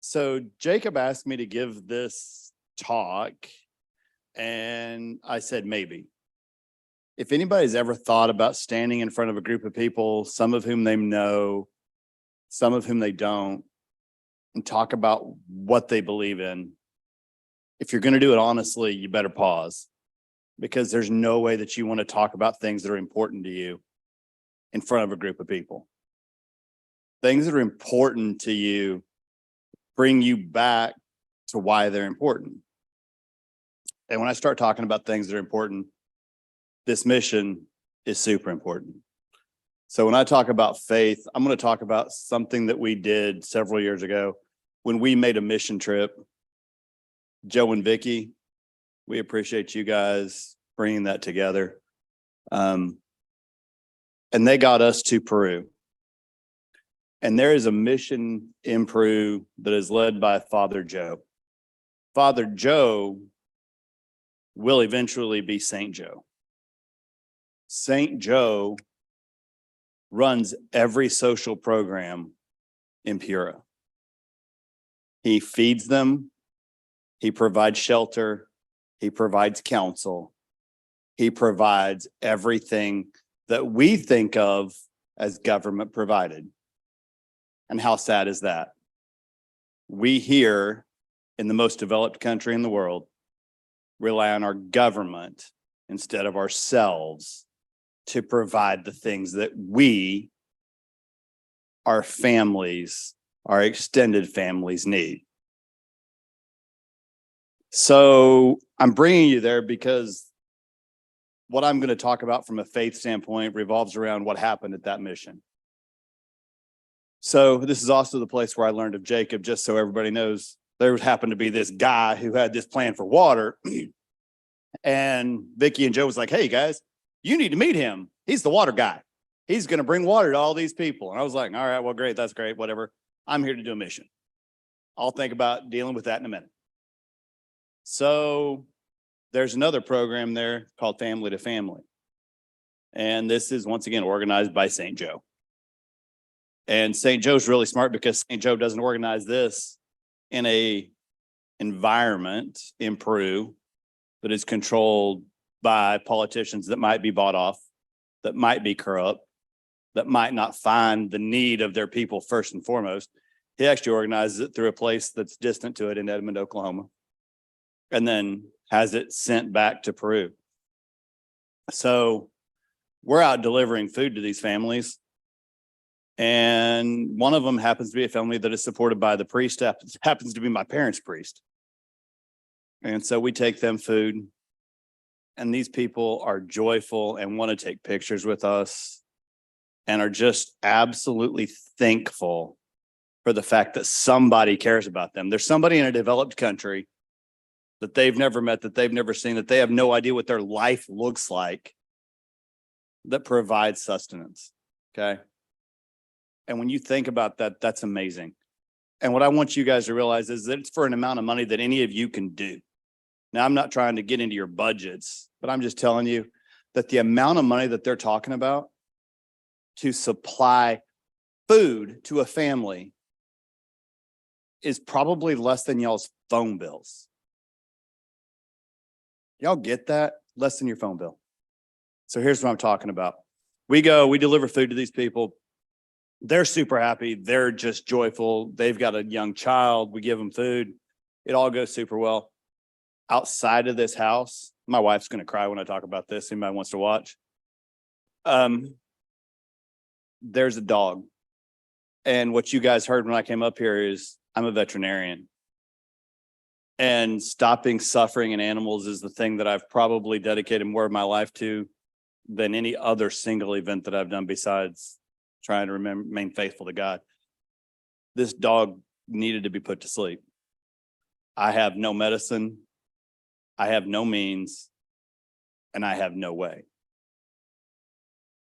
So Jacob asked me to give this talk, and I said maybe. If anybody's ever thought about standing in front of a group of people, some of whom they know, some of whom they don't, and talk about what they believe in, if you're going to do it honestly, you better pause, because there's no way that you want to talk about things that are important to you in front of a group of people. Things that are important to you bring you back to why they're important. And when I start talking about things that are important, this mission is super important. So when I talk about faith, I'm going to talk about something that we did several years ago when we made a mission trip. Joe and Vicky, we appreciate you guys bringing that together. And they got us to Peru. And there is a mission in Peru that is led by Father Joe. Father Joe will eventually be Saint Joe. Saint Joe runs every social program in Peru. He feeds them. He provides shelter. He provides counsel. He provides everything that we think of as government provided. And how sad is that? We here in the most developed country in the world rely on our government instead of ourselves to provide the things that we, our families, our extended families need. So I'm bringing you there because what I'm going to talk about from a faith standpoint revolves around what happened at that mission. So this is also the place where I learned of Jacob, just so everybody knows. There happened to be this guy who had this plan for water. And Vicky and Joe was like, hey, guys, you need to meet him. He's the water guy. He's going to bring water to all these people. And I was like, all right, well, great. That's great. Whatever. I'm here to do a mission. I'll think about dealing with that in a minute. So there's another program there called Family to Family. And this is once again organized by St. Joe. And St. Joe's really smart because St. Joe doesn't organize this in a environment in Peru that is controlled by politicians that might be bought off, that might be corrupt, that might not find the need of their people first and foremost. He actually organizes it through a place that's distant to it in Edmond, Oklahoma, and then has it sent back to Peru. So we're out delivering food to these families. And one of them happens to be a family that is supported by the priest, happens to be my parents' priest. And so we take them food, and these people are joyful and want to take pictures with us and are just absolutely thankful for the fact that somebody cares about them. There's somebody in a developed country that they've never met, that they've never seen, that they have no idea what their life looks like, that provides sustenance. Okay. And when you think about that, that's amazing. And what I want you guys to realize is that it's for an amount of money that any of you can do. Now, I'm not trying to get into your budgets, but I'm just telling you that the amount of money that they're talking about to supply food to a family is probably less than y'all's phone bills. Y'all get that? Less than your phone bill. So here's what I'm talking about. We deliver food to these people. They're super happy. They're just joyful. They've got a young child. We give them food. It all goes super well. Outside of this house, my wife's going to cry when I talk about this. Anybody wants to watch? There's a dog. And what you guys heard when I came up here is I'm a veterinarian. And stopping suffering in animals is the thing that I've probably dedicated more of my life to than any other single event that I've done besides trying to remain faithful to God. This dog needed to be put to sleep. I have no medicine. I have no means, and I have no way.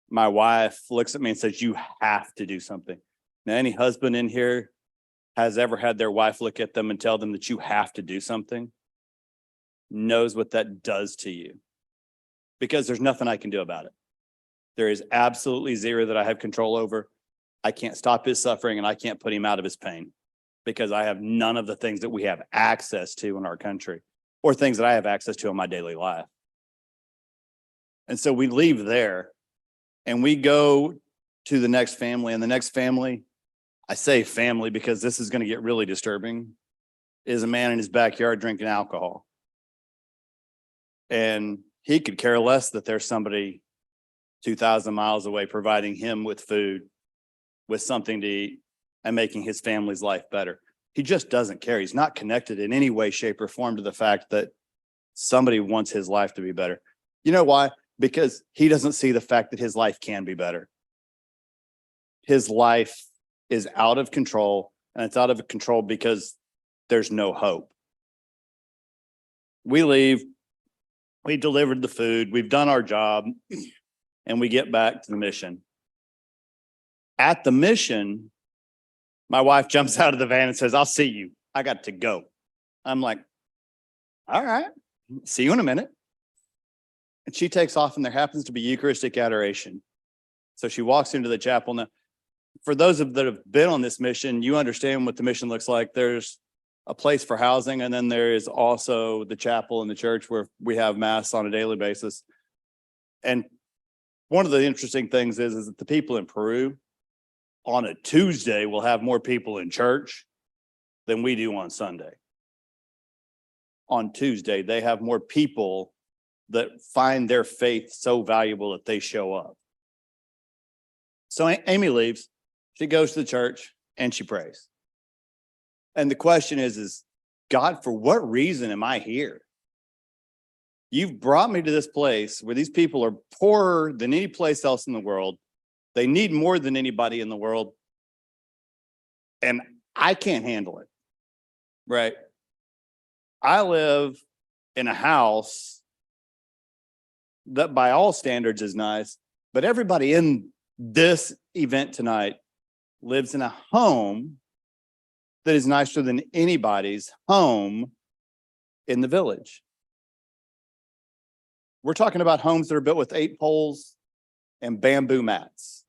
My wife looks at me and says, you have to do something. Now, any husband in here has ever had their wife look at them and tell them that you have to do something, knows what that does to you, because there's nothing I can do about it. There is absolutely zero that I have control over. I can't stop his suffering, and I can't put him out of his pain because I have none of the things that we have access to in our country or things that I have access to in my daily life. And so we leave there and we go to the next family, and the next family, I say family because this is going to get really disturbing, is a man in his backyard drinking alcohol. And he could care less that there's somebody 2,000 miles away providing him with food, with something to eat, and making his family's life better. He just doesn't care. He's not connected in any way, shape, or form to the fact that somebody wants his life to be better. You know why? Because he doesn't see the fact that his life can be better. His life is out of control, and it's out of control because there's no hope. We leave, we delivered the food, we've done our job, and we get back to the mission. At the mission, my wife jumps out of the van and says, "I'll see you. I got to go." I'm like, "All right, see you in a minute." And she takes off, and there happens to be Eucharistic adoration. So she walks into the chapel. Now, for those that have been on this mission, you understand what the mission looks like. There's a place for housing, and then there is also the chapel in the church where we have mass on a daily basis. And one of the interesting things is that the people in Peru on a Tuesday will have more people in church than we do on Sunday. On Tuesday, they have more people that find their faith so valuable that they show up. So Amy leaves, she goes to the church, and she prays. And the question is, God, for what reason am I here? You've brought me to this place where these people are poorer than any place else in the world. They need more than anybody in the world. And I can't handle it, right? I live in a house that by all standards is nice, but everybody in this event tonight lives in a home that is nicer than anybody's home in the village. We're talking about homes that are built with 8 poles and bamboo mats.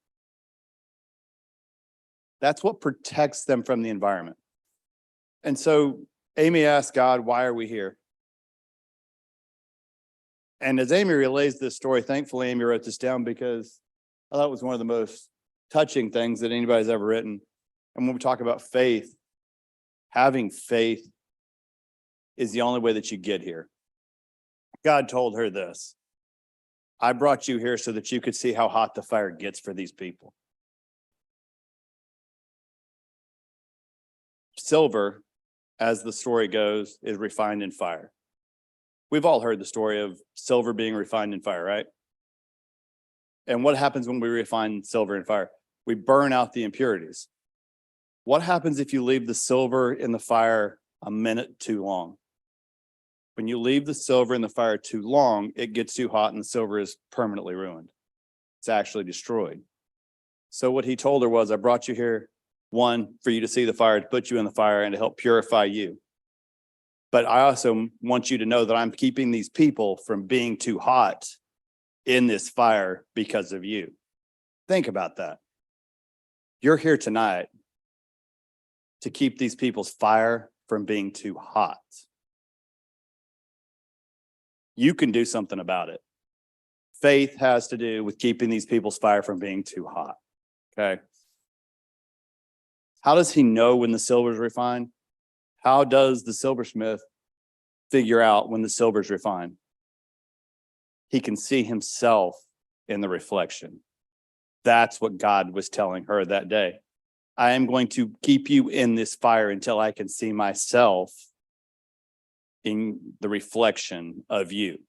That's what protects them from the environment. And so Amy asked God, "Why are we here?" And as Amy relays this story, thankfully Amy wrote this down because I thought it was one of the most touching things that anybody's ever written. And when we talk about faith, having faith is the only way that you get here. God told her this: "I brought you here so that you could see how hot the fire gets for these people." Silver, as the story goes, is refined in fire. We've all heard the story of silver being refined in fire, right? And what happens when we refine silver in fire? We burn out the impurities. What happens if you leave the silver in the fire a minute too long? When you leave the silver in the fire too long, it gets too hot and the silver is permanently ruined. It's actually destroyed. So what he told her was, "I brought you here, one, for you to see the fire, to put you in the fire, and to help purify you. But I also want you to know that I'm keeping these people from being too hot in this fire because of you." Think about that. You're here tonight to keep these people's fire from being too hot. You can do something about it. Faith has to do with keeping these people's fire from being too hot. Okay. How does he know when the silver is refined? How does the silversmith figure out when the silver is refined? He can see himself in the reflection. That's what God was telling her that day. I am going to keep you in this fire until I can see myself in the reflection of you.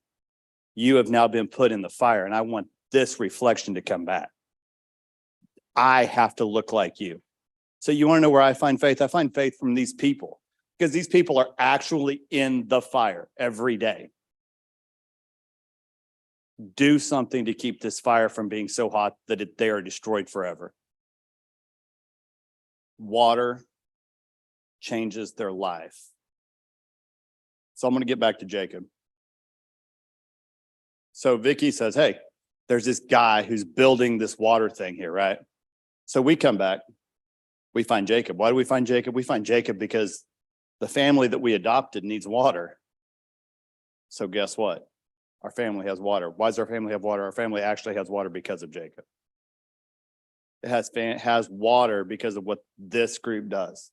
You have now been put in the fire, and I want this reflection to come back. I have to look like you. So you want to know where I find faith? I find faith from these people, because these people are actually in the fire every day. Do something to keep this fire from being so hot that they are destroyed forever. Water changes their life. So I'm going to get back to Jacob. So Vicky says, "Hey, there's this guy who's building this water thing here, right?" So we come back. We find Jacob. Why do we find Jacob? We find Jacob because the family that we adopted needs water. So guess what? Our family has water. Why does our family have water? Our family actually has water because of Jacob. It has water because of what this group does.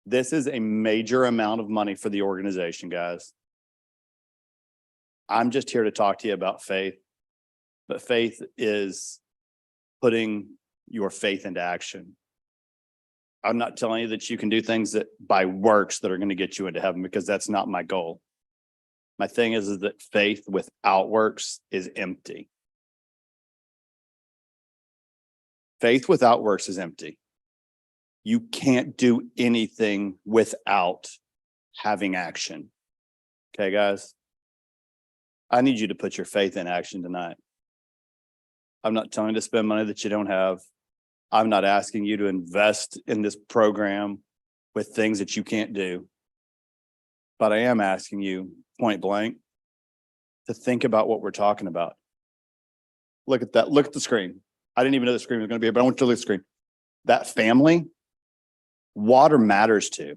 This is a major amount of money for the organization, guys. I'm just here to talk to you about faith, but faith is putting your faith into action. I'm not telling you that you can do things that by works that are going to get you into heaven, because that's not my goal. My thing is that faith without works is empty. Faith without works is empty. You can't do anything without having action. Okay, guys? I need you to put your faith in action tonight. I'm not telling you to spend money that you don't have. I'm not asking you to invest in this program with things that you can't do. But I am asking you, point blank, to think about what we're talking about. Look at that. Look at the screen. I didn't even know the screen was going to be here, but I want you to look at the screen. That family, water matters to.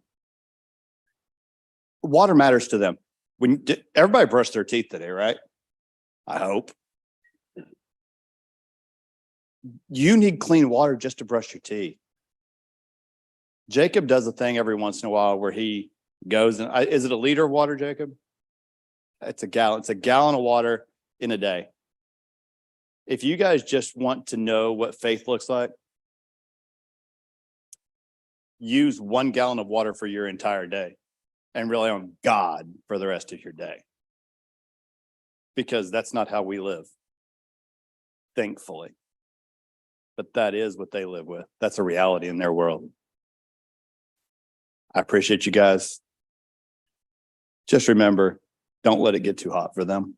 Water matters to them. When everybody brushed their teeth today, right? I hope. You need clean water just to brush your teeth. Jacob does a thing every once in a while where he goes and is it a liter of water, Jacob? It's a gallon. It's a gallon of water in a day. If you guys just want to know what faith looks like, use 1 gallon of water for your entire day and rely on God for the rest of your day. Because that's not how we live, thankfully. But that is what they live with. That's a reality in their world. I appreciate you guys. Just remember, don't let it get too hot for them.